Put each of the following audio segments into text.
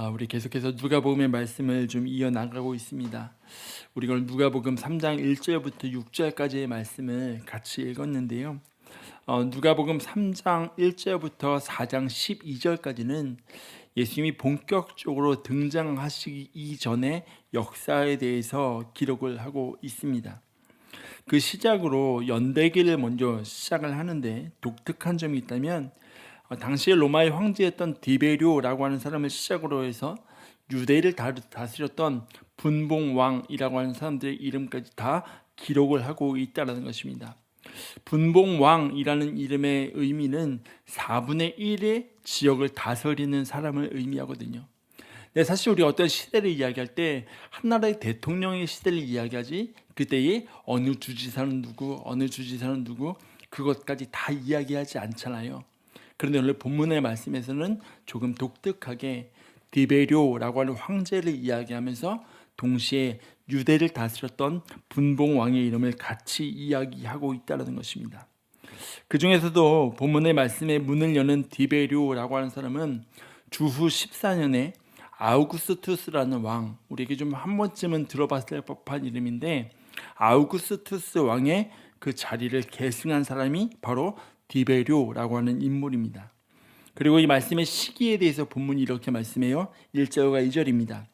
우리 계속해서 누가복음의 말씀을 좀 이어나가고 있습니다. 우리가 오늘 누가복음 3장 1절부터 6절까지의 말씀을 같이 읽었는데요. 누가복음 3장 1절부터 4장 12절까지는 예수님이 본격적으로 등장하시기 이전의 역사에 대해서 기록을 하고 있습니다. 그 시작으로 연대기를 먼저 시작을 하는데 독특한 점이 있다면 당시에 로마의 황제였던 디베리오라고 하는 사람을 시작으로 해서 유대를 다스렸던 분봉왕이라고 하는 사람들의 이름까지 다 기록을 하고 있다는 것입니다. 분봉왕이라는 이름의 의미는 4분의 1의 지역을 다스리는 사람을 의미하거든요. 근데 사실 우리가 어떤 시대를 이야기할 때 한 나라의 대통령의 시대를 이야기하지 그때의 어느 주지사는 누구, 어느 주지사는 누구 그것까지 다 이야기하지 않잖아요. 그런데 오늘 본문의 말씀에서는 조금 독특하게 디베리오라고 하는 황제를 이야기하면서 동시에 유대를 다스렸던 분봉왕의 이름을 같이 이야기하고 있다는 것입니다. 그 중에서도 본문의 말씀에 문을 여는 디베리오라고 하는 사람은 주후 14년에 아우구스투스라는 왕, 우리에게 좀 한 번쯤은 들어봤을 법한 이름인데 아우구스투스 왕의 그 자리를 계승한 사람이 바로 디베리오라고 하는 인물입니다. 그리고 이 말씀의 시기에 대해서 본문이 이렇게 말씀해요. 1절과 2절입니다.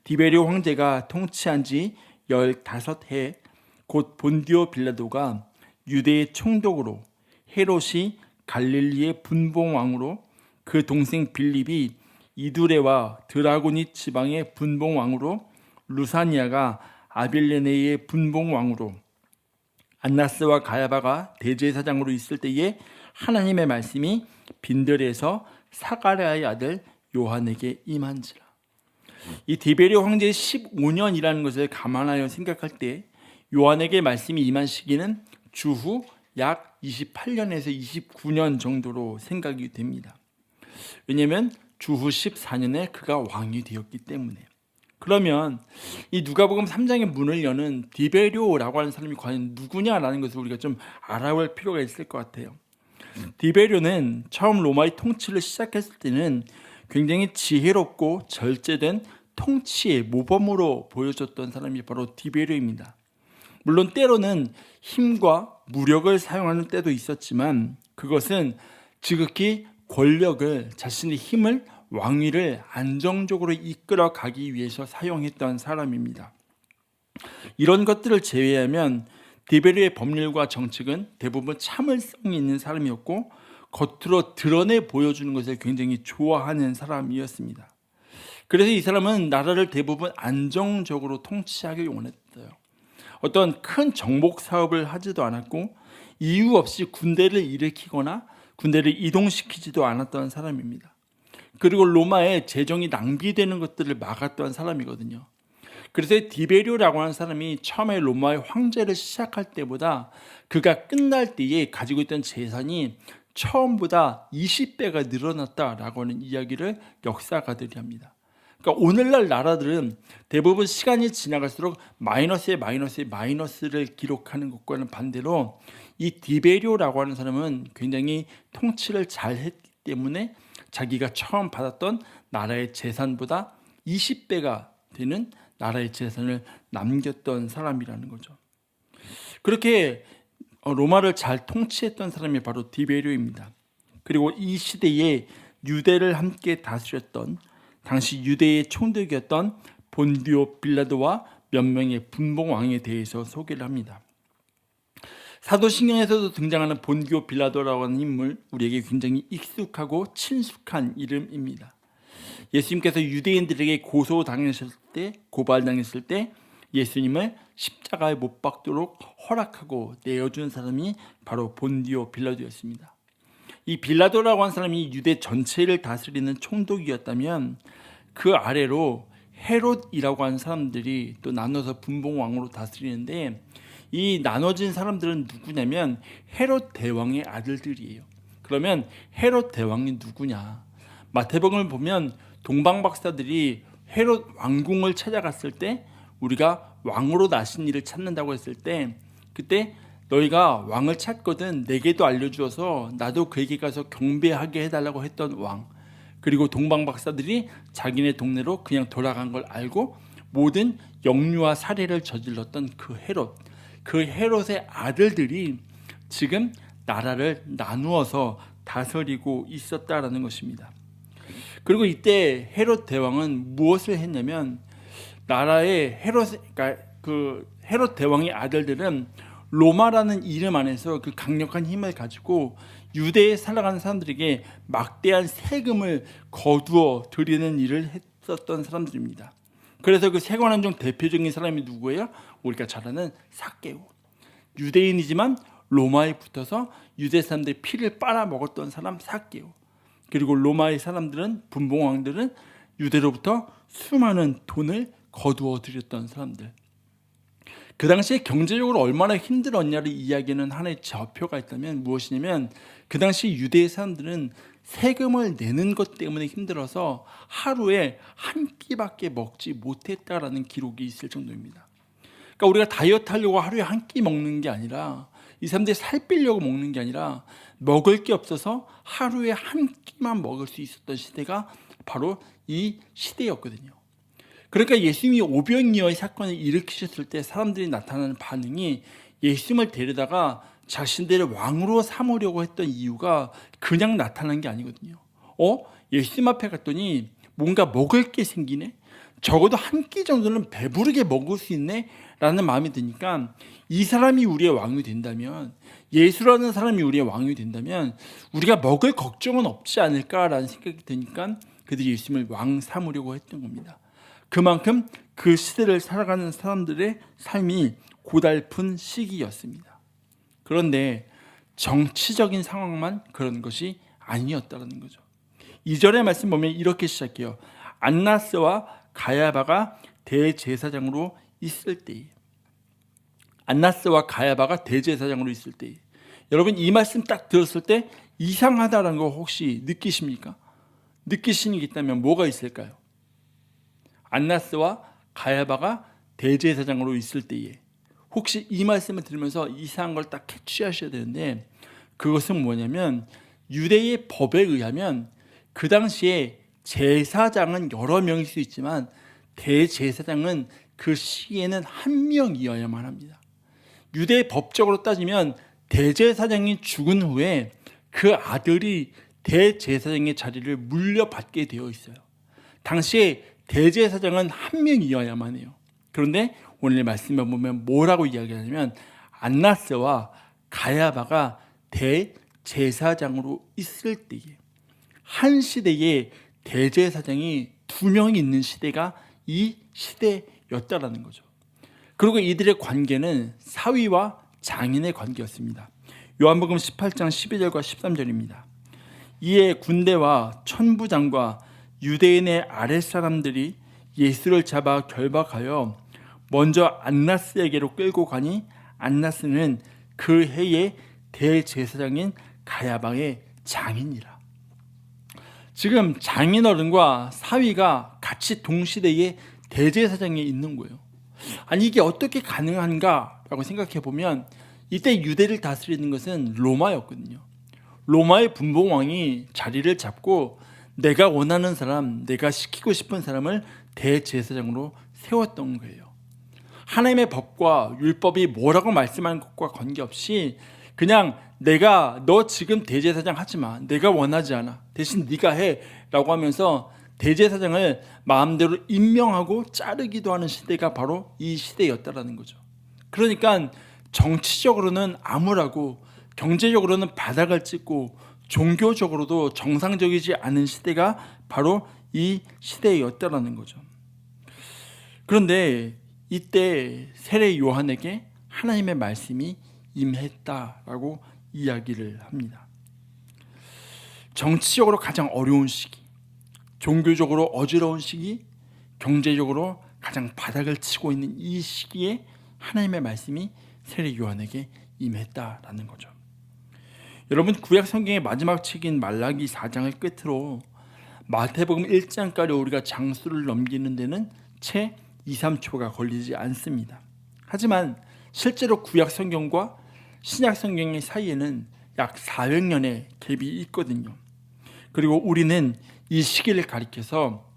디베리오 황제가 통치한 지 15해 곧 본디오 빌라도가 유대의 총독으로 헤롯이 갈릴리의 분봉왕으로 그 동생 빌립이 이두레와 드라고니 지방의 분봉왕으로 루사니아가 아빌레네의 분봉왕으로 안나스와 가야바가 대제사장으로 있을 때에 하나님의 말씀이 빈들에서 사가랴의 아들 요한에게 임한지라. 이 디베리오 황제의 15년이라는 것을 감안하여 생각할 때 요한에게 말씀이 임한 시기는 주후 약 28년에서 29년 정도로 생각이 됩니다. 왜냐하면 주후 14년에 그가 왕이 되었기 때문에. 그러면 이 누가복음 3장의 문을 여는 디베리오라고 하는 사람이 과연 누구냐라는 것을 우리가 좀 알아볼 필요가 있을 것 같아요. 디베리오는 처음 로마의 통치를 시작했을 때는 굉장히 지혜롭고 절제된 통치의 모범으로 보여줬던 사람이 바로 디베리오입니다. 물론 때로는 힘과 무력을 사용하는 때도 있었지만 그것은 지극히 권력을, 자신의 힘을, 왕위를 안정적으로 이끌어 가기 위해서 사용했던 사람입니다. 이런 것들을 제외하면 디베리오의 법률과 정책은 대부분 참을성이 있는 사람이었고 겉으로 드러내 보여주는 것을 굉장히 좋아하는 사람이었습니다. 그래서 이 사람은 나라를 대부분 안정적으로 통치하길 원했어요. 어떤 큰 정복 사업을 하지도 않았고 이유 없이 군대를 일으키거나 군대를 이동시키지도 않았던 사람입니다. 그리고 로마의 재정이 낭비되는 것들을 막았던 사람이거든요. 그래서 디베리오라고 하는 사람이 처음에 로마의 황제를 시작할 때보다 그가 끝날 때에 가지고 있던 재산이 처음보다 20배가 늘어났다라고 하는 이야기를 역사가들이 합니다. 그러니까 오늘날 나라들은 대부분 시간이 지나갈수록 마이너스를 기록하는 것과는 반대로 이 디베리오라고 하는 사람은 굉장히 통치를 잘 했기 때문에 자기가 처음 받았던 나라의 재산보다 20배가 되는 나라의 재산을 남겼던 사람이라는 거죠. 그렇게 로마를 잘 통치했던 사람이 바로 디베리오입니다. 그리고 이 시대에 유대를 함께 다스렸던 당시 유대의 총독이었던 본디오 빌라도와 몇 명의 분봉왕에 대해서 소개를 합니다. 사도신경에서도 등장하는 본디오 빌라도라고 하는 인물, 우리에게 굉장히 익숙하고 친숙한 이름입니다. 예수님께서 유대인들에게 고발당했을 때 예수님을 십자가에 못 박도록 허락하고 내어준 사람이 바로 본디오 빌라도였습니다. 이 빌라도라고 하는 사람이 유대 전체를 다스리는 총독이었다면 그 아래로 헤롯이라고 하는 사람들이 또 나눠서 분봉왕으로 다스리는데 이 나눠진 사람들은 누구냐면 헤롯 대왕의 아들들이에요. 그러면 헤롯 대왕이 누구냐? 마태복음을 보면 동방박사들이 헤롯 왕궁을 찾아갔을 때 우리가 왕으로 나신 이를 찾는다고 했을 때 그때 너희가 왕을 찾거든 내게도 알려주어서 나도 그에게 가서 경배하게 해달라고 했던 왕, 그리고 동방 박사들이 자기네 동네로 그냥 돌아간 걸 알고 모든 역류와 살해를 저질렀던 그 헤롯의 아들들이 지금 나라를 나누어서 다스리고 있었다라는 것입니다. 그리고 이때 헤롯 대왕은 무엇을 했냐면 나라의 헤롯 대왕의 아들들은 로마라는 이름 안에서 그 강력한 힘을 가지고 유대에 살아가는 사람들에게 막대한 세금을 거두어 드리는 일을 했었던 사람들입니다. 그래서 그 세관원 중 대표적인 사람이 누구예요? 우리가 잘 아는 삭개오. 유대인이지만 로마에 붙어서 유대 사람들의 피를 빨아먹었던 사람 삭개오. 그리고 로마의 사람들은 분봉왕들은 유대로부터 수많은 돈을 거두어 드렸던 사람들. 그 당시에 경제적으로 얼마나 힘들었냐를 이야기하는 하나의 좌표가 있다면 무엇이냐면 그 당시 유대의 사람들은 세금을 내는 것 때문에 힘들어서 하루에 한 끼밖에 먹지 못했다라는 기록이 있을 정도입니다. 그러니까 우리가 다이어트 하려고 하루에 한 끼 먹는 게 아니라 이 사람들이 살 빼려고 먹는 게 아니라 먹을 게 없어서 하루에 한 끼만 먹을 수 있었던 시대가 바로 이 시대였거든요. 그러니까 예수님이 오병이어의 사건을 일으키셨을 때 사람들이 나타나는 반응이 예수님을 데려다가 자신들의 왕으로 삼으려고 했던 이유가 그냥 나타난 게 아니거든요. 예수님 앞에 갔더니 뭔가 먹을 게 생기네? 적어도 한 끼 정도는 배부르게 먹을 수 있네? 라는 마음이 드니까 이 사람이 우리의 왕이 된다면, 예수라는 사람이 우리의 왕이 된다면 우리가 먹을 걱정은 없지 않을까라는 생각이 드니까 그들이 예수님을 왕 삼으려고 했던 겁니다. 그만큼 그 시대를 살아가는 사람들의 삶이 고달픈 시기였습니다. 그런데 정치적인 상황만 그런 것이 아니었다는 거죠. 2절의 말씀 보면 이렇게 시작해요. 안나스와 가야바가 대제사장으로 있을 때에. 안나스와 가야바가 대제사장으로 있을 때에. 여러분 이 말씀 딱 들었을 때 이상하다는 거 혹시 느끼십니까? 느끼시는 게 있다면 뭐가 있을까요? 안나스와 가야바가 대제사장으로 있을 때에 혹시 이 말씀을 들으면서 이상한 걸 딱 캐치하셔야 되는데 그것은 뭐냐면 유대의 법에 의하면 그 당시에 제사장은 여러 명일 수 있지만 대제사장은 그 시에는 한 명이어야만 합니다. 유대 법적으로 따지면 대제사장이 죽은 후에 그 아들이 대제사장의 자리를 물려받게 되어 있어요. 당시에 대제사장은 한 명이어야만 해요. 그런데 오늘 말씀에 보면 뭐라고 이야기하냐면 안나스와 가야바가 대제사장으로 있을 때에, 한 시대에 대제사장이 두 명이 있는 시대가 이 시대였다라는 거죠. 그리고 이들의 관계는 사위와 장인의 관계였습니다. 요한복음 18장 12절과 13절입니다. 이에 군대와 천부장과 유대인의 아랫사람들이 예수를 잡아 결박하여 먼저 안나스에게로 끌고 가니 안나스는 그 해의 대제사장인 가야바의 장인이라. 지금 장인어른과 사위가 같이 동시대에 대제사장에 있는 거예요. 아니 이게 어떻게 가능한가라고 생각해 보면 이때 유대를 다스리는 것은 로마였거든요. 로마의 분봉왕이 자리를 잡고 내가 원하는 사람, 내가 시키고 싶은 사람을 대제사장으로 세웠던 거예요. 하나님의 법과 율법이 뭐라고 말씀하는 것과 관계없이 그냥 너 지금 대제사장 하지 마. 내가 원하지 않아. 대신 네가 해. 라고 하면서 대제사장을 마음대로 임명하고 자르기도 하는 시대가 바로 이 시대였다라는 거죠. 그러니까 정치적으로는 암울하고 경제적으로는 바닥을 찍고 종교적으로도 정상적이지 않은 시대가 바로 이 시대였다라는 거죠. 그런데 이때 세례 요한에게 하나님의 말씀이 임했다라고 이야기를 합니다. 정치적으로 가장 어려운 시기, 종교적으로 어지러운 시기, 경제적으로 가장 바닥을 치고 있는 이 시기에 하나님의 말씀이 세례 요한에게 임했다라는 거죠. 여러분 구약 성경의 마지막 책인 말라기 4장을 끝으로 마태복음 1장까지 우리가 장수를 넘기는 데는 채 2, 3초가 걸리지 않습니다. 하지만 실제로 구약 성경과 신약 성경의 사이에는 약 400년의 갭이 있거든요. 그리고 우리는 이 시기를 가리켜서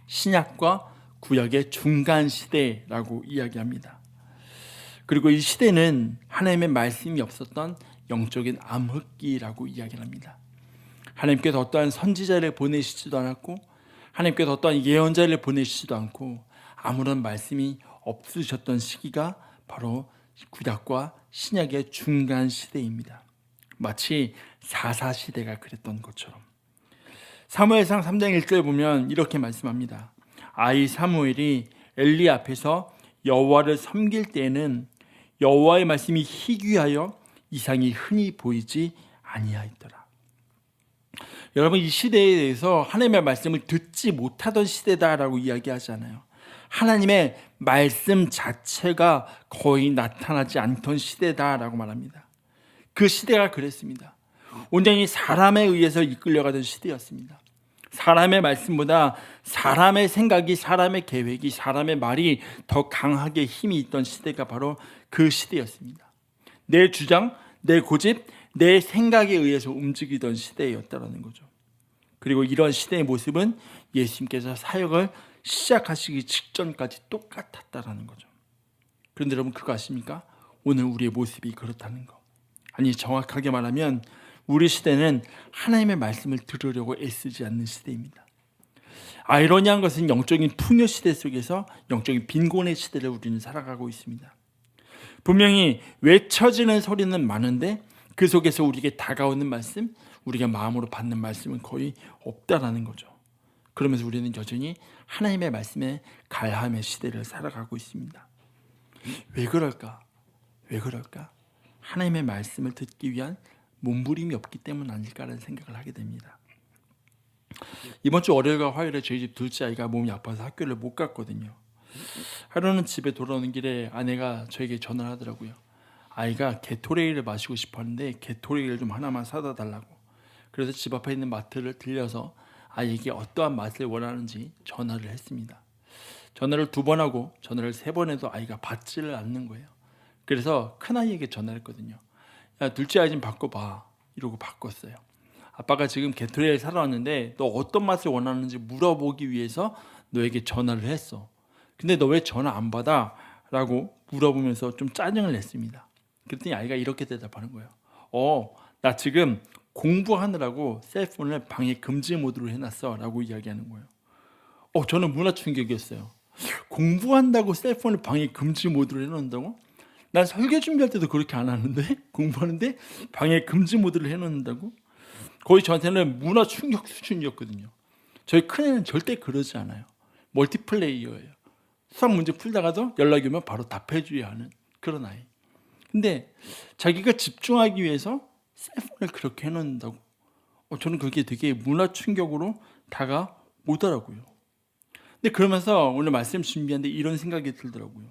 신약과 구약의 중간 시대라고 이야기합니다. 그리고 이 시대는 하나님의 말씀이 없었던 영적인 암흑기라고 이야기를 합니다. 하나님께서 어떠한 선지자를 보내시지도 않았고 하나님께서 어떠한 예언자를 보내시지도 않고 아무런 말씀이 없으셨던 시기가 바로 구약과 신약의 중간 시대입니다. 마치 사사시대가 그랬던 것처럼. 사무엘상 3장 1절에 보면 이렇게 말씀합니다. 아이 사무엘이 엘리 앞에서 여호와를 섬길 때에는 여호와의 말씀이 희귀하여 이상이 흔히 보이지 아니하였더라. 여러분, 이 시대에 대해서 하나님의 말씀을 듣지 못하던 시대다라고 이야기하잖아요. 하나님의 말씀 자체가 거의 나타나지 않던 시대다라고 말합니다. 그 시대가 그랬습니다. 온전히 사람에 의해서 이끌려가던 시대였습니다. 사람의 말씀보다 사람의 생각이, 사람의 계획이, 사람의 말이 더 강하게 힘이 있던 시대가 바로 그 시대였습니다. 내 주장, 내 고집, 내 생각에 의해서 움직이던 시대였다는 거죠. 그리고 이런 시대의 모습은 예수님께서 사역을 시작하시기 직전까지 똑같았다는 거죠. 그런데 여러분, 그거 아십니까? 오늘 우리의 모습이 그렇다는 거. 아니, 정확하게 말하면 우리 시대는 하나님의 말씀을 들으려고 애쓰지 않는 시대입니다. 아이러니한 것은 영적인 풍요 시대 속에서 영적인 빈곤의 시대를 우리는 살아가고 있습니다. 분명히 외쳐지는 소리는 많은데 그 속에서 우리에게 다가오는 말씀, 우리가 마음으로 받는 말씀은 거의 없다라는 거죠. 그러면서 우리는 여전히 하나님의 말씀에 갈함의 시대를 살아가고 있습니다. 왜 그럴까? 왜 그럴까? 하나님의 말씀을 듣기 위한 몸부림이 없기 때문 아닐까라는 생각을 하게 됩니다. 이번 주 월요일과 화요일에 저희 집 둘째 아이가 몸이 아파서 학교를 못 갔거든요. 하루는 집에 돌아오는 길에 아내가 저에게 전화를 하더라고요. 아이가 게토레이를 마시고 싶었는데 게토레이를 좀 하나만 사다 달라고. 그래서 집 앞에 있는 마트를 들려서 아이에게 어떠한 맛을 원하는지 전화를 했습니다. 전화를 2번 하고 전화를 3번 해도 아이가 받지를 않는 거예요. 그래서 큰아이에게 전화를 했거든요. 야, 둘째 아이 좀 바꿔봐. 이러고 바꿨어요. 아빠가 지금 게토레이를 사러 왔는데 너 어떤 맛을 원하는지 물어보기 위해서 너에게 전화를 했어. 근데 너 왜 전화 안 받아? 라고 물어보면서 좀 짜증을 냈습니다. 그랬더니 아이가 이렇게 대답하는 거예요. 나 지금 공부하느라고 셀폰을 방해 금지 모드로 해놨어 라고 이야기하는 거예요. 저는 문화 충격이었어요. 공부한다고 셀폰을 방해 금지 모드로 해놓는다고? 난 설계 준비할 때도 그렇게 안 하는데 공부하는데 방해 금지 모드를 해놓는다고? 거의 저한테는 문화 충격 수준이었거든요. 저희 큰애는 절대 그러지 않아요. 멀티플레이어예요. 수학 문제 풀다가도 연락이 오면 바로 답해줘야 하는 그런 아이. 근데 자기가 집중하기 위해서 셀폰을 그렇게 해놓는다고? 저는 그게 되게 문화 충격으로 다가오더라고요. 근데 그러면서 오늘 말씀 준비하는데 이런 생각이 들더라고요.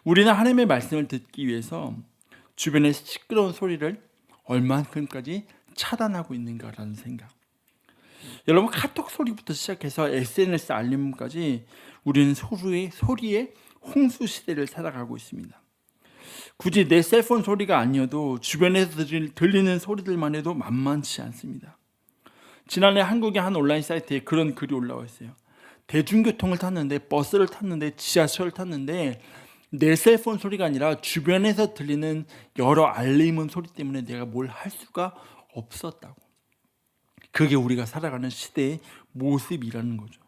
우리는 하나님의 말씀을 듣기 위해서 주변의 시끄러운 소리를 얼만큼까지 차단하고 있는가라는 생각. 여러분, 카톡 소리부터 시작해서 SNS 알림까지 우리는 소리의 홍수 시대를 살아가고 있습니다. 굳이 내 셀폰 소리가 아니어도 주변에서 들리는 소리들만 해도 만만치 않습니다. 지난해 한국의 한 온라인 사이트에 그런 글이 올라와 있어요. 대중교통을 탔는데, 버스를 탔는데, 지하철을 탔는데 내 셀폰 소리가 아니라 주변에서 들리는 여러 알림 소리 때문에 내가 뭘 할 수가 없었다고. 그게 우리가 살아가는 시대의 모습이라는 거죠.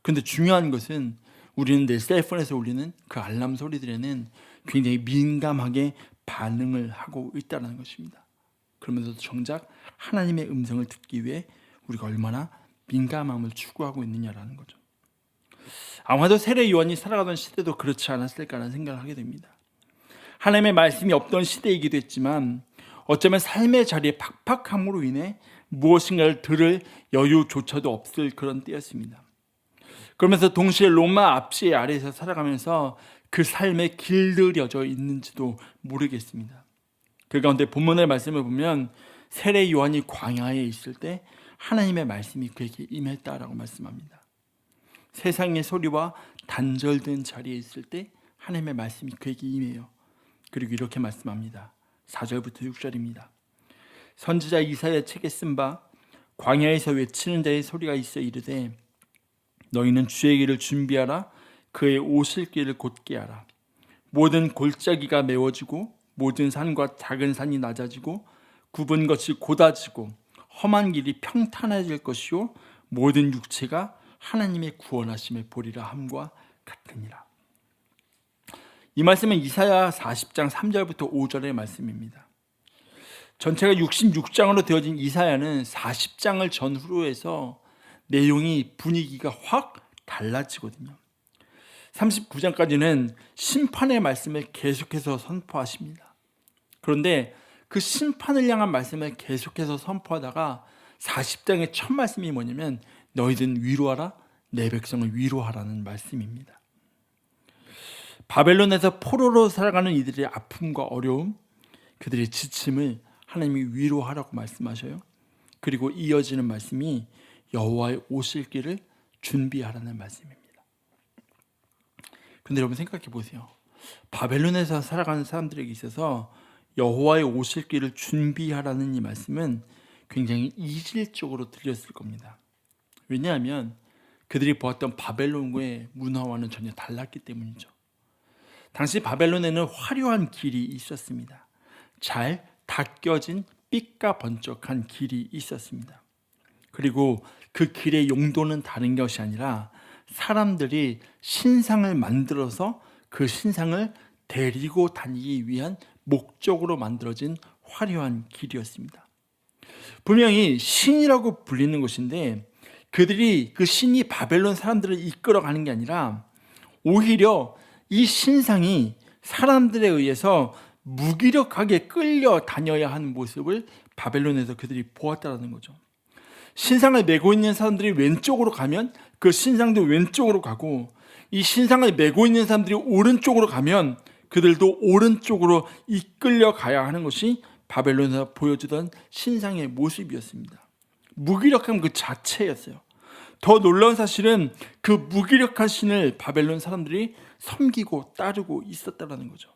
그런데 중요한 것은 우리는 내 셀폰에서 울리는 그 알람 소리들에는 굉장히 민감하게 반응을 하고 있다는 것입니다. 그러면서도 정작 하나님의 음성을 듣기 위해 우리가 얼마나 민감함을 추구하고 있느냐라는 거죠. 아마도 세례 요한이 살아가던 시대도 그렇지 않았을까라는 생각을 하게 됩니다. 하나님의 말씀이 없던 시대이기도 했지만 어쩌면 삶의 자리에 팍팍함으로 인해 무엇인가를 들을 여유조차도 없을 그런 때였습니다. 그러면서 동시에 로마 압시 아래에서 살아가면서 그 삶에 길들여져 있는지도 모르겠습니다. 그 가운데 본문의 말씀을 보면 세례 요한이 광야에 있을 때 하나님의 말씀이 그에게 임했다라고 말씀합니다. 세상의 소리와 단절된 자리에 있을 때 하나님의 말씀이 그에게 임해요. 그리고 이렇게 말씀합니다. 4절부터 6절입니다. 선지자 이사야 책에 쓴 바 광야에서 외치는 자의 소리가 있어 이르되 너희는 주의 길을 준비하라. 그의 오실 길을 곧게 하라. 모든 골짜기가 메워지고 모든 산과 작은 산이 낮아지고 굽은 것이 곧아지고 험한 길이 평탄해질 것이요 모든 육체가 하나님의 구원하심을 보리라 함과 같으니라. 이 말씀은 이사야 40장 3절부터 5절의 말씀입니다. 전체가 66장으로 되어진 이사야는 40장을 전후로 해서 내용이 분위기가 확 달라지거든요. 39장까지는 심판의 말씀을 계속해서 선포하십니다. 그런데 그 심판을 향한 말씀을 계속해서 선포하다가 40장의 첫 말씀이 뭐냐면 너희들은 위로하라, 내 백성을 위로하라는 말씀입니다. 바벨론에서 포로로 살아가는 이들의 아픔과 어려움, 그들의 지침을 하나님이 위로하라고 말씀하셔요. 그리고 이어지는 말씀이 여호와의 오실 길을 준비하라는 말씀입니다. 근데 여러분 생각해 보세요. 바벨론에서 살아가는 사람들에게 있어서 여호와의 오실 길을 준비하라는 이 말씀은 굉장히 이질적으로 들렸을 겁니다. 왜냐하면 그들이 보았던 바벨론의 문화와는 전혀 달랐기 때문이죠. 당시 바벨론에는 화려한 길이 있었습니다. 잘 닦여진 삐까 번쩍한 길이 있었습니다. 그리고 그 길의 용도는 다른 것이 아니라 사람들이 신상을 만들어서 그 신상을 데리고 다니기 위한 목적으로 만들어진 화려한 길이었습니다. 분명히 신이라고 불리는 것인데 그들이 그 신이 바벨론 사람들을 이끌어가는 게 아니라 오히려 이 신상이 사람들에 의해서 무기력하게 끌려 다녀야 하는 모습을 바벨론에서 그들이 보았다는 거죠. 신상을 메고 있는 사람들이 왼쪽으로 가면 그 신상도 왼쪽으로 가고 이 신상을 메고 있는 사람들이 오른쪽으로 가면 그들도 오른쪽으로 이끌려 가야 하는 것이 바벨론에서 보여주던 신상의 모습이었습니다. 무기력함 그 자체였어요. 더 놀라운 사실은 그 무기력한 신을 바벨론 사람들이 섬기고 따르고 있었다는 거죠.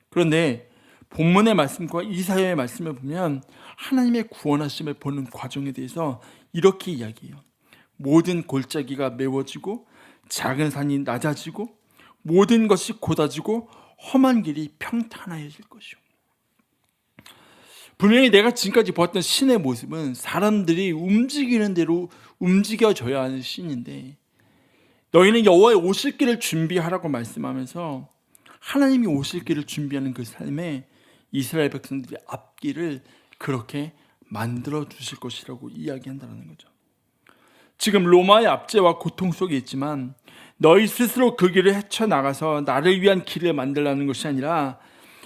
그런데 본문의 말씀과 이사야의 말씀을 보면 하나님의 구원하심을 보는 과정에 대해서 이렇게 이야기해요. 모든 골짜기가 메워지고 작은 산이 낮아지고 모든 것이 곧아지고 험한 길이 평탄해질 것이요. 분명히 내가 지금까지 보았던 신의 모습은 사람들이 움직이는 대로 움직여져야 하는 신인데 너희는 여호와의 오실 길을 준비하라고 말씀하면서 하나님이 오실 길을 준비하는 그 삶에 이스라엘 백성들의 앞길을 그렇게 만들어 주실 것이라고 이야기한다는 거죠. 지금 로마의 압제와 고통 속에 있지만 너희 스스로 그 길을 헤쳐나가서 나를 위한 길을 만들라는 것이 아니라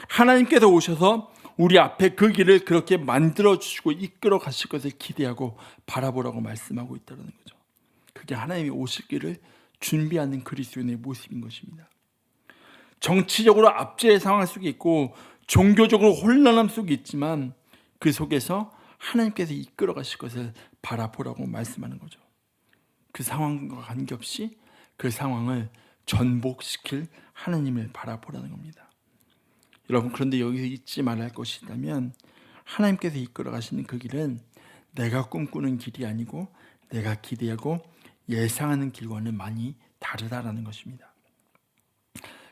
하나님께서 오셔서 우리 앞에 그 길을 그렇게 만들어 주시고 이끌어 가실 것을 기대하고 바라보라고 말씀하고 있다는 거죠. 그게 하나님이 오실 길을 준비하는 그리스도인의 모습인 것입니다. 정치적으로 압제의 상황 속에 있고 종교적으로 혼란함 속에 있지만 그 속에서 하나님께서 이끌어 가실 것을 바라보라고 말씀하는 거죠. 그 상황과 관계없이 그 상황을 전복시킬 하나님을 바라보라는 겁니다. 여러분, 그런데 여기서 잊지 말아야 할 것이 있다면 하나님께서 이끌어 가시는 그 길은 내가 꿈꾸는 길이 아니고 내가 기대하고 예상하는 길과는 많이 다르다라는 것입니다.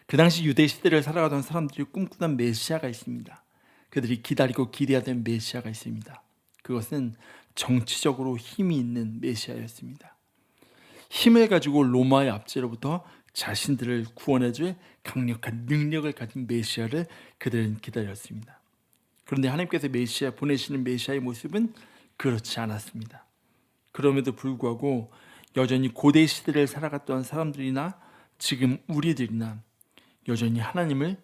그 당시 유대 시대를 살아가던 사람들이 꿈꾸던 메시아가 있습니다. 그들이 기다리고 기대하던 메시아가 있습니다. 그것은 정치적으로 힘이 있는 메시아였습니다. 힘을 가지고 로마의 압제로부터 자신들을 구원해줄 강력한 능력을 가진 메시아를 그들은 기다렸습니다. 그런데 하나님께서 메시아 보내시는 메시아의 모습은 그렇지 않았습니다. 그럼에도 불구하고 여전히 고대 시대를 살아갔던 사람들이나 지금 우리들이나 여전히 하나님을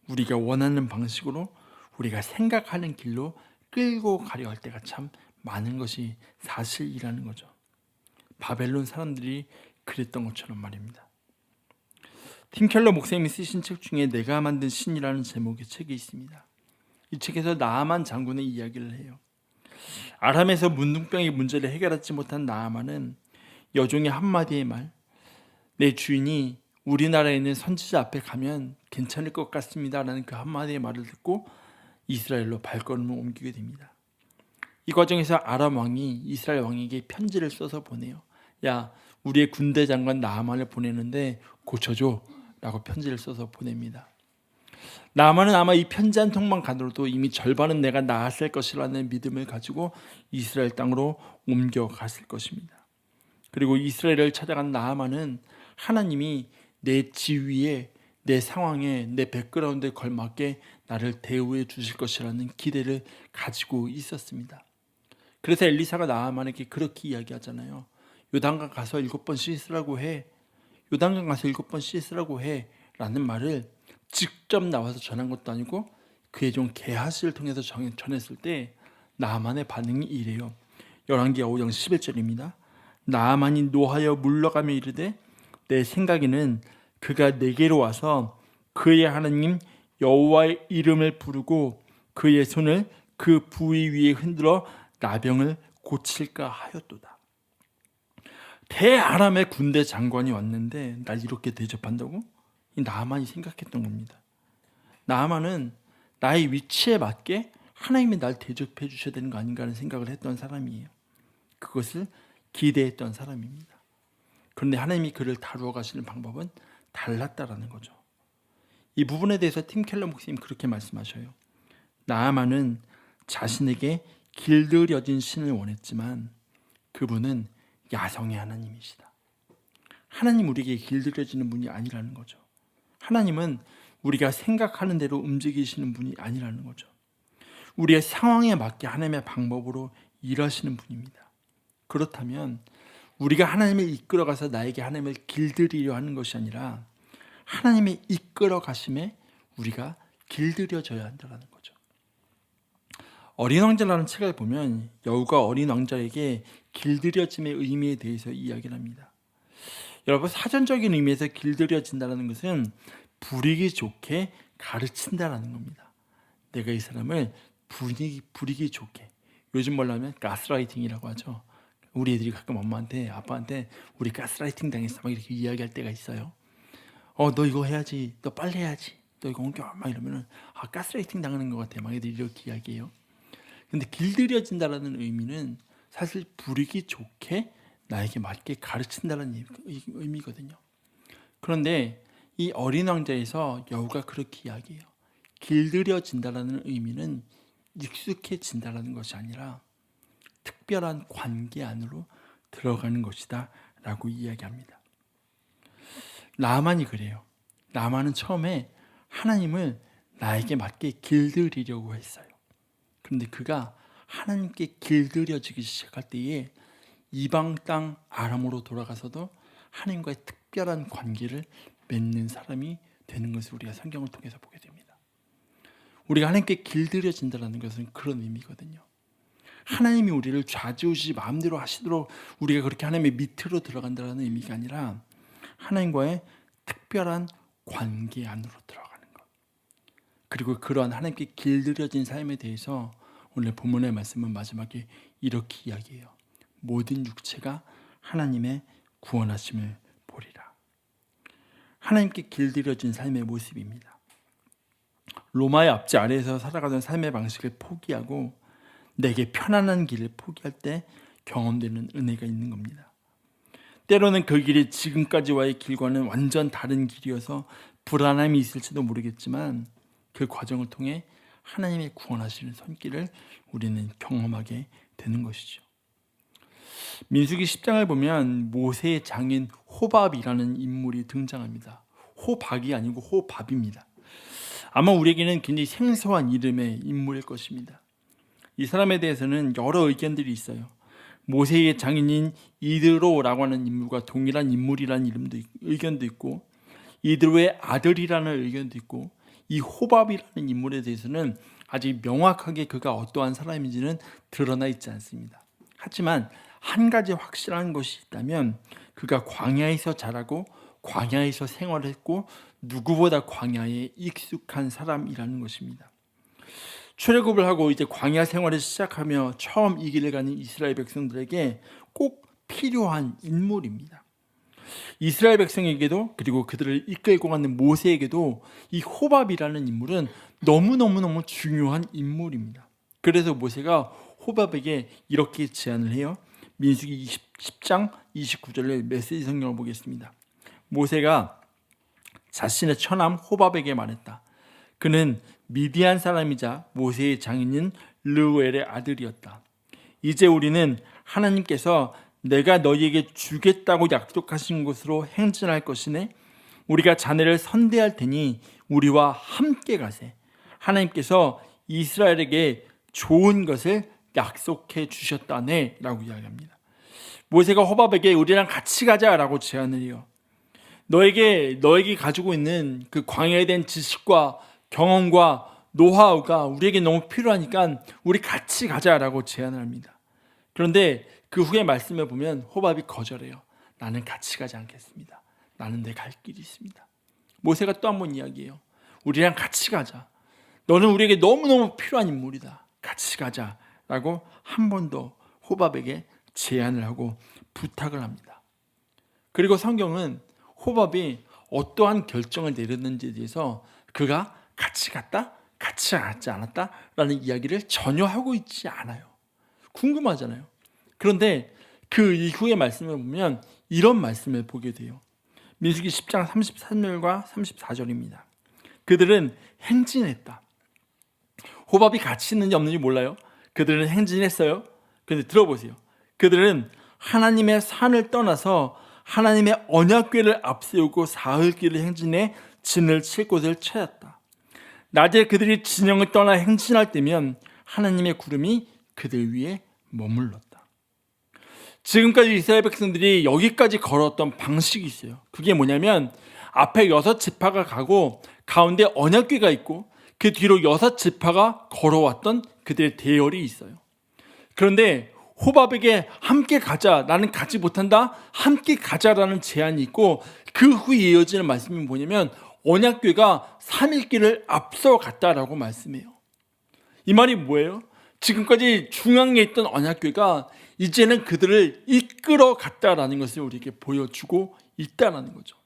우리가 원하는 방식으로 우리가 생각하는 길로 끌고 가려 할 때가 참 많은 것이 사실이라는 거죠. 바벨론 사람들이 그랬던 것처럼 말입니다. 팀 켈러 목사님이 쓰신 책 중에 내가 만든 신이라는 제목의 책이 있습니다. 이 책에서 나아만 장군의 이야기를 해요. 아람에서 문둥병의 문제를 해결하지 못한 나아만은 여종의 한마디의 말, 내 주인이 우리나라에 있는 선지자 앞에 가면 괜찮을 것 같습니다 라는 그 한마디의 말을 듣고 이스라엘로 발걸음을 옮기게 됩니다. 이 과정에서 아람 왕이 이스라엘 왕에게 편지를 써서 보내요. 야, 우리의 군대 장관 나아만을 보내는데 고쳐줘 라고 편지를 써서 보냅니다. 나아만은 아마 이 편지 한 통만 가더라도 이미 절반은 내가 나았을 것이라는 믿음을 가지고 이스라엘 땅으로 옮겨갔을 것입니다. 그리고 이스라엘을 찾아간 나아만은 하나님이 내 지위에, 내 상황에, 내 백그라운드에 걸맞게 나를 대우해 주실 것이라는 기대를 가지고 있었습니다. 그래서 엘리사가 나아만에게 그렇게 이야기하잖아요. 요단강 가서 7번 씻으라고 해. 요단강 가서 7번 씻으라고 해. 라는 말을 직접 나와서 전한 것도 아니고 그의 종 게하시를 통해서 전했을 때 나아만의 반응이 이래요. 열왕기하 5장 11절입니다. 나아만이 노하여 물러가며 이르되 내 생각에는 그가 내게로 와서 그의 하나님 여호와의 이름을 부르고 그의 손을 그 부위 위에 흔들어 나병을 고칠까 하였도다. 대아람의 군대 장관이 왔는데 날 이렇게 대접한다고? 이 나아만이 생각했던 겁니다. 나아만은 나의 위치에 맞게 하나님이 날 대접해 주셔야 되는 거 아닌가 하는 생각을 했던 사람이에요. 그것을 기대했던 사람입니다. 그런데 하나님이 그를 다루어 가시는 방법은 달랐다라는 거죠. 이 부분에 대해서 팀 켈러 목사님 그렇게 말씀하셔요. 나아만은 자신에게 길들여진 신을 원했지만 그분은 야성의 하나님이시다. 하나님 우리에게 길들여지는 분이 아니라는 거죠. 하나님은 우리가 생각하는 대로 움직이시는 분이 아니라는 거죠. 우리의 상황에 맞게 하나님의 방법으로 일하시는 분입니다. 그렇다면 우리가 하나님을 이끌어가서 나에게 하나님을 길들이려 하는 것이 아니라 하나님의 이끌어 가심에 우리가 길들여져야 한다는 거죠. 어린 왕자라는 책을 보면 여우가 어린 왕자에게 길들여짐의 의미에 대해서 이야기를 합니다. 여러분, 사전적인 의미에서 길들여진다는 것은 부리기 좋게 가르친다라는 겁니다. 내가 이 사람을 부리기 좋게, 요즘 말로 하면 가스라이팅이라고 하죠. 우리 애들이 가끔 엄마한테 아빠한테 우리 가스라이팅 당했어 막 이렇게 이야기할 때가 있어요. 너 이거 해야지, 너 빨리 해야지, 너 이거 옮겨 막 이러면은 가스라이팅 당하는 것 같아 막 애들이 이렇게 이야기해요. 근데 길들여진다라는 의미는 사실 부리기 좋게 나에게 맞게 가르친다는 의미거든요. 그런데 이 어린 왕자에서 여우가 그렇게 이야기해요. 길들여진다라는 의미는 익숙해진다라는 것이 아니라 특별한 관계 안으로 들어가는 것이다 라고 이야기합니다. 나아만이 그래요. 나아만은 처음에 하나님을 나에게 맞게 길들이려고 했어요. 그런데 그가 하나님께 길들여지기 시작할 때에 이방 땅 아람으로 돌아가서도 하나님과의 특별한 관계를 맺는 사람이 되는 것을 우리가 성경을 통해서 보게 됩니다. 우리가 하나님께 길들여진다는 것은 그런 의미거든요. 하나님이 우리를 좌지우지 마음대로 하시도록 우리가 그렇게 하나님의 밑으로 들어간다는 의미가 아니라 하나님과의 특별한 관계 안으로 들어가는 것. 그리고 그러한 하나님께 길들여진 삶에 대해서 오늘 본문의 말씀은 마지막에 이렇게 이야기해요. 모든 육체가 하나님의 구원하심을 보리라. 하나님께 길들여진 삶의 모습입니다. 로마의 압제 아래에서 살아가던 삶의 방식을 포기하고 내게 편안한 길을 포기할 때 경험되는 은혜가 있는 겁니다. 때로는 그 길이 지금까지와의 길과는 완전 다른 길이어서 불안함이 있을지도 모르겠지만 그 과정을 통해 하나님의 구원하시는 손길을 우리는 경험하게 되는 것이죠. 민수기 10장을 보면 모세의 장인 호밥이라는 인물이 등장합니다. 호박이 아니고 호밥입니다. 아마 우리에게는 굉장히 생소한 이름의 인물일 것입니다. 이 사람에 대해서는 여러 의견들이 있어요. 모세의 장인인 이드로라고 하는 인물과 동일한 인물이라는 의견도 있고, 이드로의 아들이라는 의견도 있고, 이 호밥이라는 인물에 대해서는 아직 명확하게 그가 어떠한 사람인지는 드러나 있지 않습니다. 하지만 한 가지 확실한 것이 있다면 그가 광야에서 자라고 광야에서 생활했고 누구보다 광야에 익숙한 사람이라는 것입니다. 출애굽을 하고 이제 광야 생활을 시작하며 처음 이 길을 가는 이스라엘 백성들에게 꼭 필요한 인물입니다. 이스라엘 백성에게도 그리고 그들을 이끌고 가는 모세에게도 이 호밥이라는 인물은 너무너무 중요한 인물입니다. 그래서 모세가 호밥에게 이렇게 제안을 해요. 민수기 10장 29절의 메시지 성경을 보겠습니다. 모세가 자신의 처남 호밥에게 말했다. 그는 미디안 사람이자 모세의 장인인 르우엘의 아들이었다. 이제 우리는 하나님께서 내가 너희에게 주겠다고 약속하신 곳으로 행진할 것이네. 우리가 자네를 선대할 테니 우리와 함께 가세. 하나님께서 이스라엘에게 좋은 것을 약속해 주셨다네 라고 이야기합니다. 모세가 호밥에게 우리랑 같이 가자라고 제안을 해요. 너에게 가지고 있는 그 광야에 대한 지식과 경험과 노하우가 우리에게 너무 필요하니까 우리 같이 가자라고 제안을 합니다. 그런데 그 후에 말씀을 보면 호밥이 거절해요. 나는 같이 가지 않겠습니다. 나는 내 갈 길이 있습니다. 모세가 또 한 번 이야기해요. 우리랑 같이 가자. 너는 우리에게 너무너무 필요한 인물이다. 같이 가자라고 한 번 더 호밥에게 제안을 하고 부탁을 합니다. 그리고 성경은 호밥이 어떠한 결정을 내렸는지에 대해서 그가 같이 갔다? 같이 갔지 않았다? 라는 이야기를 전혀 하고 있지 않아요. 궁금하잖아요. 그런데 그 이후의 말씀을 보면 이런 말씀을 보게 돼요. 민수기 10장 33절과 34절입니다. 그들은 행진했다. 호밥이 같이 있는지 없는지 몰라요. 그들은 행진했어요. 그런데 들어보세요. 그들은 하나님의 산을 떠나서 하나님의 언약궤를 앞세우고 사흘길을 행진해 진을 칠 곳을 찾았다. 낮에 그들이 진영을 떠나 행진할 때면 하나님의 구름이 그들 위에 머물렀다. 지금까지 이스라엘 백성들이 여기까지 걸었던 방식이 있어요. 그게 뭐냐면 앞에 6지파가 가고 가운데 언약궤가 있고 그 뒤로 6지파가 걸어왔던 그들의 대열이 있어요. 그런데 호밥에게 함께 가자, 나는 가지 못한다, 함께 가자라는 제안이 있고 그 후에 이어지는 말씀이 뭐냐면 언약궤가 3일길을 앞서 갔다라고 말씀해요. 이 말이 뭐예요? 지금까지 중앙에 있던 언약궤가 이제는 그들을 이끌어 갔다라는 것을 우리에게 보여주고 있다라는 거죠.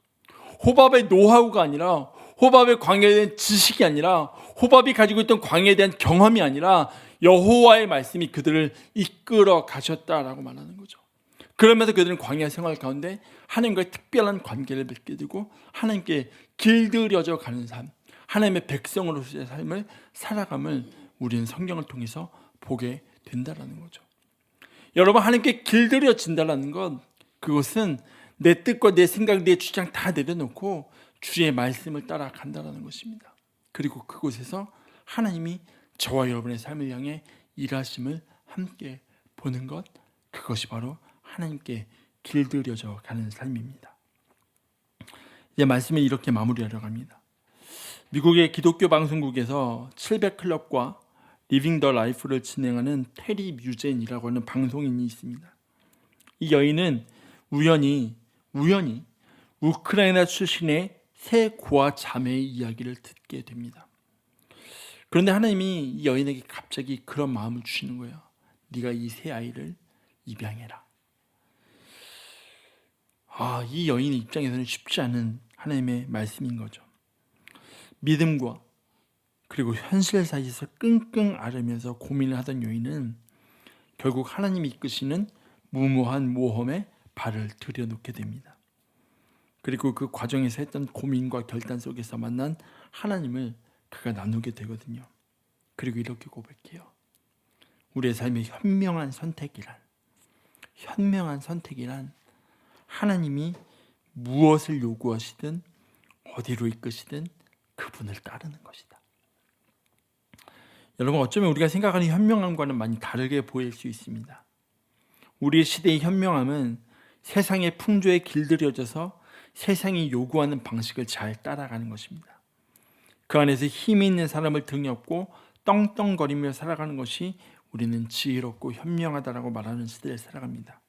호밥의 노하우가 아니라, 호밥의 광야에 대한 지식이 아니라, 호밥이 가지고 있던 광야에 대한 경험이 아니라 여호와의 말씀이 그들을 이끌어 가셨다라고 말하는 거죠. 그러면서 그들은 광야 생활 가운데 하나님과의 특별한 관계를 맺게 되고 하나님께 길들여져 가는 삶, 하나님의 백성으로서의 삶을 살아감을 우리는 성경을 통해서 보게 된다라는 거죠. 여러분, 하나님께 길들여진다라는 것, 그것은 내 뜻과 내 생각, 내 주장 다 내려놓고 주의 말씀을 따라간다라는 것입니다. 그리고 그곳에서 하나님이 저와 여러분의 삶을 향해 일하심을 함께 보는 것, 그것이 바로 하나님께 길들여져 가는 삶입니다. 이제 말씀을 이렇게 마무리하려고 합니다. 미국의 기독교 방송국에서 700클럽과 리빙 더 라이프를 진행하는 테리 뮤젠이라고 하는 방송인이 있습니다. 이 여인은 우연히 우크라이나 출신의 세 고아 자매의 이야기를 듣게 됩니다. 그런데 하나님이 이 여인에게 갑자기 그런 마음을 주시는 거예요. 네가 이 세 아이를 입양해라. 이 여인의 입장에서는 쉽지 않은 하나님의 말씀인 거죠. 믿음과 그리고 현실 사이에서 끙끙 앓으면서 고민을 하던 여인은 결국 하나님이 이끄시는 무모한 모험에 발을 들여놓게 됩니다. 그리고 그 과정에서 했던 고민과 결단 속에서 만난 하나님을 그가 나누게 되거든요. 그리고 이렇게 고백해요. 우리의 삶의 현명한 선택이란 하나님이 무엇을 요구하시든 어디로 이끄시든 그분을 따르는 것이다. 여러분, 어쩌면 우리가 생각하는 현명함과는 많이 다르게 보일 수 있습니다. 우리의 시대의 현명함은 세상의 풍조에 길들여져서 세상이 요구하는 방식을 잘 따라가는 것입니다. 그 안에서 힘이 있는 사람을 등에 업고 떵떵거리며 살아가는 것이 우리는 지혜롭고 현명하다라고 말하는 시대에 살아갑니다.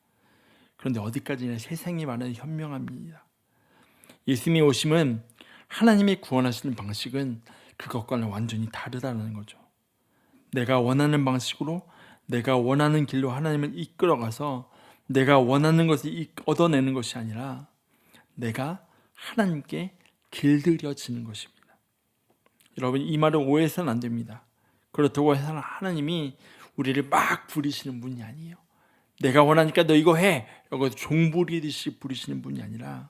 그런데 어디까지나 세상이 말하는 현명함입니다. 예수님의 오심은 하나님이 구원하시는 방식은 그것과는 완전히 다르다는 거죠. 내가 원하는 방식으로 내가 원하는 길로 하나님을 이끌어가서 내가 원하는 것을 얻어내는 것이 아니라 내가 하나님께 길들여지는 것입니다. 여러분, 이 말을 오해해서는 안 됩니다. 그렇다고 해서 하나님이 우리를 막 부리시는 분이 아니에요. 내가 원하니까 너 이거 해 라고 종부리듯이 부리시는 분이 아니라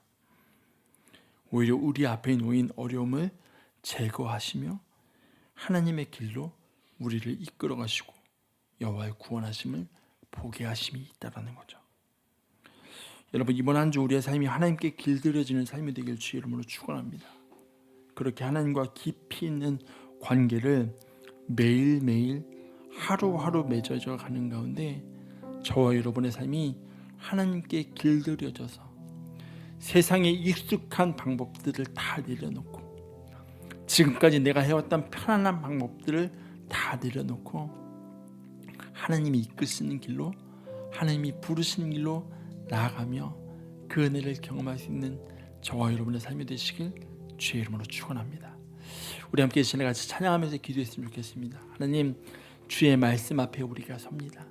오히려 우리 앞에 놓인 어려움을 제거하시며 하나님의 길로 우리를 이끌어 가시고 여호와의 구원하심을 보게 하심이 있다라는 거죠. 여러분, 이번 한 주 우리의 삶이 하나님께 길들여지는 삶이 되길 주의 이름으로 축원합니다. 그렇게 하나님과 깊이 있는 관계를 매일매일 하루하루 맺어져 가는 가운데 저와 여러분의 삶이 하나님께 길들여져서 세상에 익숙한 방법들을 다 내려놓고 지금까지 내가 해왔던 편안한 방법들을 다 내려놓고 하나님이 이끄시는 길로, 하나님이 부르시는 길로 나아가며 그 은혜를 경험할 수 있는 저와 여러분의 삶이 되시길 주의 이름으로 축원합니다. 우리 함께 이 시간에 같이 찬양하면서 기도했으면 좋겠습니다. 하나님, 주의 말씀 앞에 우리가 섭니다.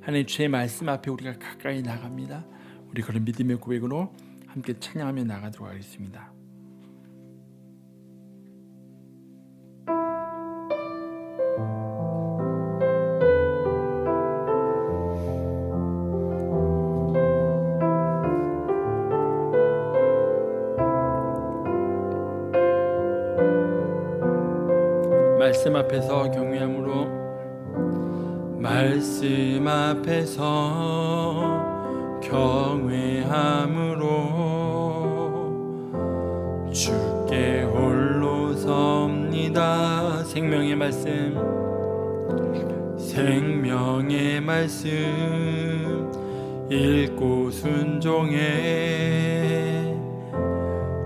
하나님, 주의 말씀 앞에 우리가 가까이 나갑니다. 우리 그런 믿음의 고백으로 함께 찬양하며 나가도록 하겠습니다. 말씀 앞에서 경외함으로, 말씀 앞에서 경외함으로 주께 홀로 섭니다. 생명의 말씀, 생명의 말씀 읽고 순종해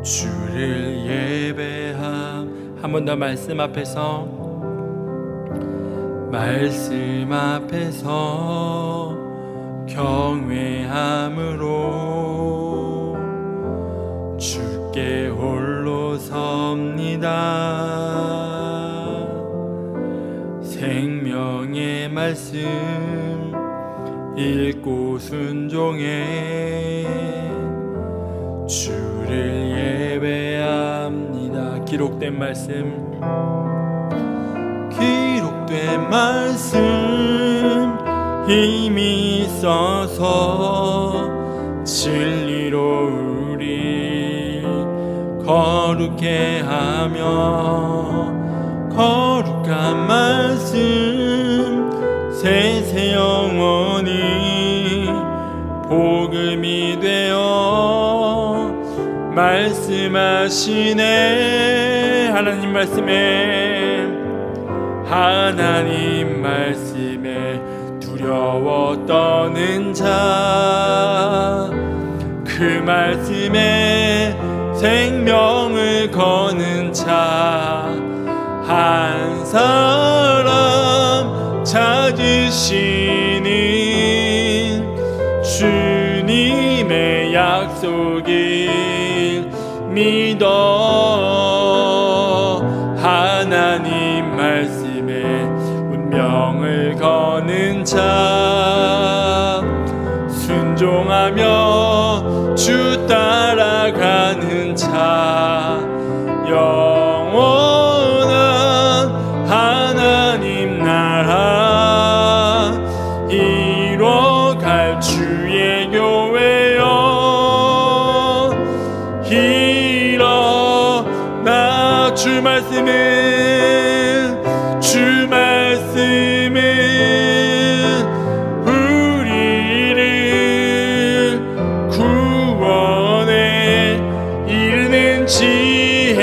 주를 예배함. 한 번 더 말씀 앞에서, 말씀 앞에서 경외함으로 주께 홀로 섭니다. 생명의 말씀 읽고 순종해 주를 예배합니다. 기록된 말씀, 기록된 말씀 힘이 있어서 진리로 우리 거룩해 하며, 거룩한 말씀 세세 영원히 복음이 되어 말씀하시네. 하나님 말씀에, 하나님 말씀에 두려워 떠는 자, 그 말씀에 생명을 거는 자 한 사람 찾으시는 주님의 약속을 믿어 하나님 말씀에 운명을 거는 자, 순종하며 주 따라가는 자, 영원한 하나님 나라 이뤄갈 주의 교회여, 일어나. 주 말씀은, 주 말씀은 우리를 구원에 이르는 지혜이니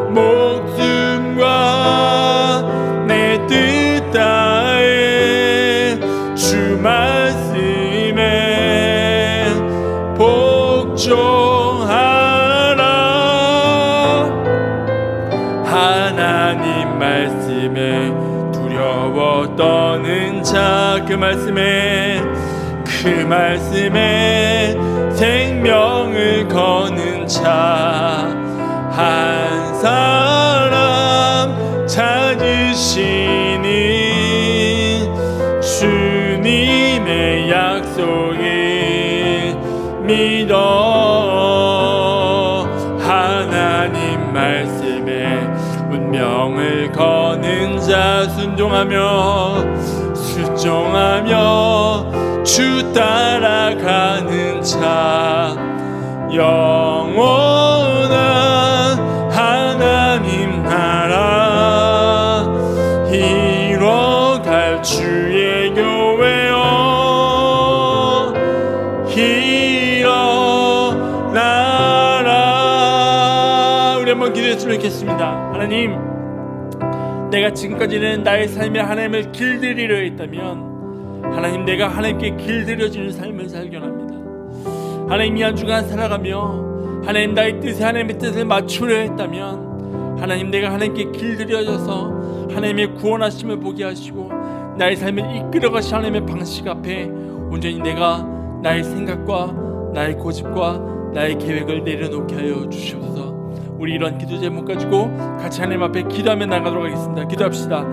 목숨과 내 뜻 다해 주 말씀에 복종하라. 하나님 말씀에 두려워 떠는 자, 그 말씀에, 그 말씀에 생명을 거는 자 한 사람 찾으시니 주님의 약속을 믿어 하나님 말씀에 운명을 찾아 순종하며 순종하며 주 따라가는 자 영원한 하나님 나라 이뤄갈 주의 교회여 일어나라. 우리 한번 기도했으면 좋겠습니다. 하나님, 내가 지금까지는 나의 삶에 하나님을 길들이려 했다면 하나님, 내가 하나님께 길들여지는 삶을 살게 합니다. 하나님, 이 한 주간 살아가며 하나님 나의 뜻에 하나님의 뜻을 맞추려 했다면 하나님, 내가 하나님께 길들여져서 하나님의 구원하심을 보게 하시고 나의 삶을 이끌어가신 하나님의 방식 앞에 온전히 내가 나의 생각과 나의 고집과 나의 계획을 내려놓게 하여 주시옵소서. 우리 이런 기도 제목 가지고 같이 하나님 앞에 기도하며 나가도록 하겠습니다. 기도합시다.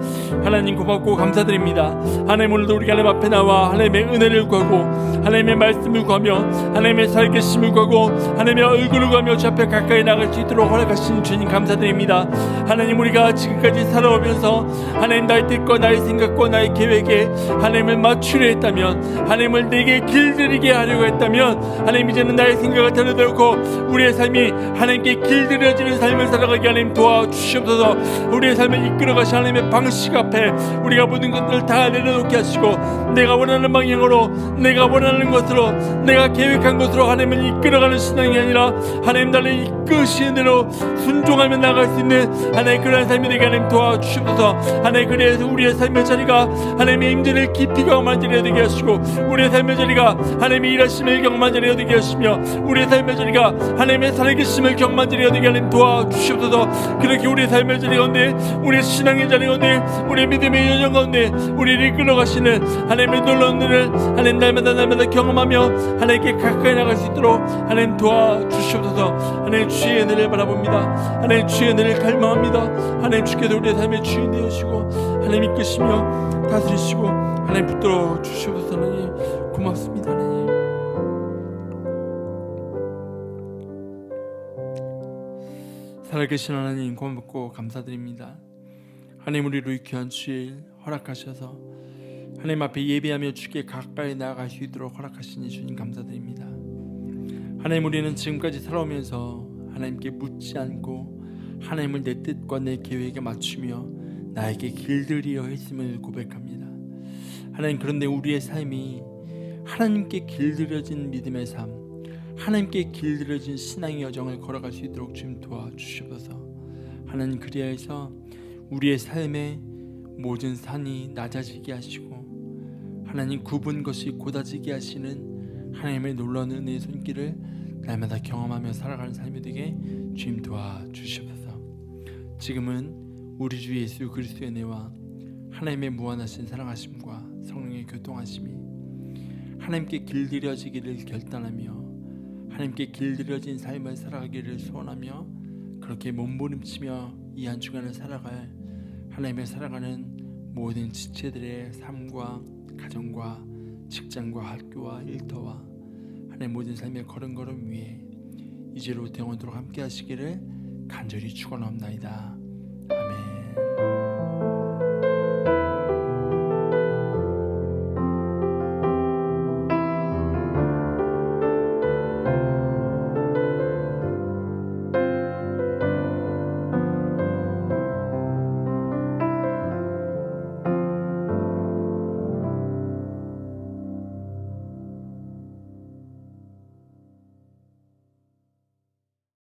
하나님, 고맙고 감사드립니다. 하나님, 오늘도 우리가 하나님 앞에 나와 하나님의 은혜를 구하고 하나님의 말씀을 구하며 하나님의 살계심을 구하고 하나님의 얼굴을 구하며 주 앞에 가까이 나갈 수 있도록 허락하신 주님 감사드립니다. 하나님, 우리가 지금까지 살아오면서 하나님 나의 뜻과 나의 생각과 나의 계획에 하나님을 맞추려 했다면, 하나님을 내게 길들이게 하려고 했다면 하나님, 이제는 나의 생각을 털어놓고 우리의 삶이 하나님께 길들여지는 삶을 살아가게 하나님 도와주시옵소서. 우리의 삶을 이끌어가신 하나님의 방식 앞에 우리가 모든 것들을 다 내려놓게 하시고 내가 원하는 방향으로, 내가 원하는 것으로, 내가 계획한 것으로 하나님을 이끌어가는 신앙이 아니라 하나님 나를 이끄시는 대로 순종하며 나갈 수 있는 하나님 그런 삶이 되게 하나님 도와주시옵소서. 하나님, 그래서 우리의 삶의 자리가 하나님의 임재를 깊이 경험한 자리가 되게 하시고 우리의 삶의 자리가 하나님의 일하심을 경험한 자리가 되게 하시며 우리의 삶의 자리가 하나님의 살아계심을 경험한 자리가 되게 하나님 도와주시옵소서. 그렇게 우리의 삶의 자리 가운데, 우리의 신앙의 자리 가운데, 우리의 믿음의 여정 가운데 우리를 이끌어가시는 하나님의 놀라운 은혜를 하나님 날마다 경험하며 하나님께 가까이 나갈 수 있도록 하나님 도와주시옵소서. 하나님, 주의 은혜를 바라봅니다. 하나님, 주의 은혜를 갈망합니다. 하나님, 주께서 우리의 삶의 주인 되시고 하나님 이끄시며 다스리시고 하나님 붙들어 주시옵소서. 하나님 고맙습니다. 하나님, 살아계신 하나님 고맙고 감사드립니다. 하나님, 우리로 귀한 주일 허락하셔서 하나님 앞에 예배하며 주께 가까이 나아갈 수 있도록 허락하시니 주님 감사드립니다. 하나님, 우리는 지금까지 살아오면서 하나님께 묻지 않고 하나님을 내 뜻과 내 계획에 맞추며 나에게 길들이려 했음을 고백합니다. 하나님, 그런데 우리의 삶이 하나님께 길들여진 믿음의 삶, 하나님께 길들여진 신앙의 여정을 걸어갈 수 있도록 주님 도와주시옵소서. 하나님, 그리하여서 우리의 삶의 모든 산이 낮아지게 하시고 하나님 굽은 것이 곧아지게 하시는 하나님의 놀라운 은혜의 손길을 날마다 경험하며 살아가는 삶이 되게 주님 도와주시옵소서. 지금은 우리 주 예수 그리스도의 은혜와 하나님의 무한하신 사랑하심과 성령의 교통하심이 하나님께 길들여지기를 결단하며 하나님께 길들여진 삶을 살아가기를 소원하며 그렇게 몸부림치며 이 한 주간을 살아갈 하나님의 사랑하는 모든 지체들의 삶과 가정과 직장과 학교와 일터와 하나님 모든 삶의 걸음걸음 위에 이제로부터 영원토록 함께 하시기를 간절히 축원합나이다. 아멘.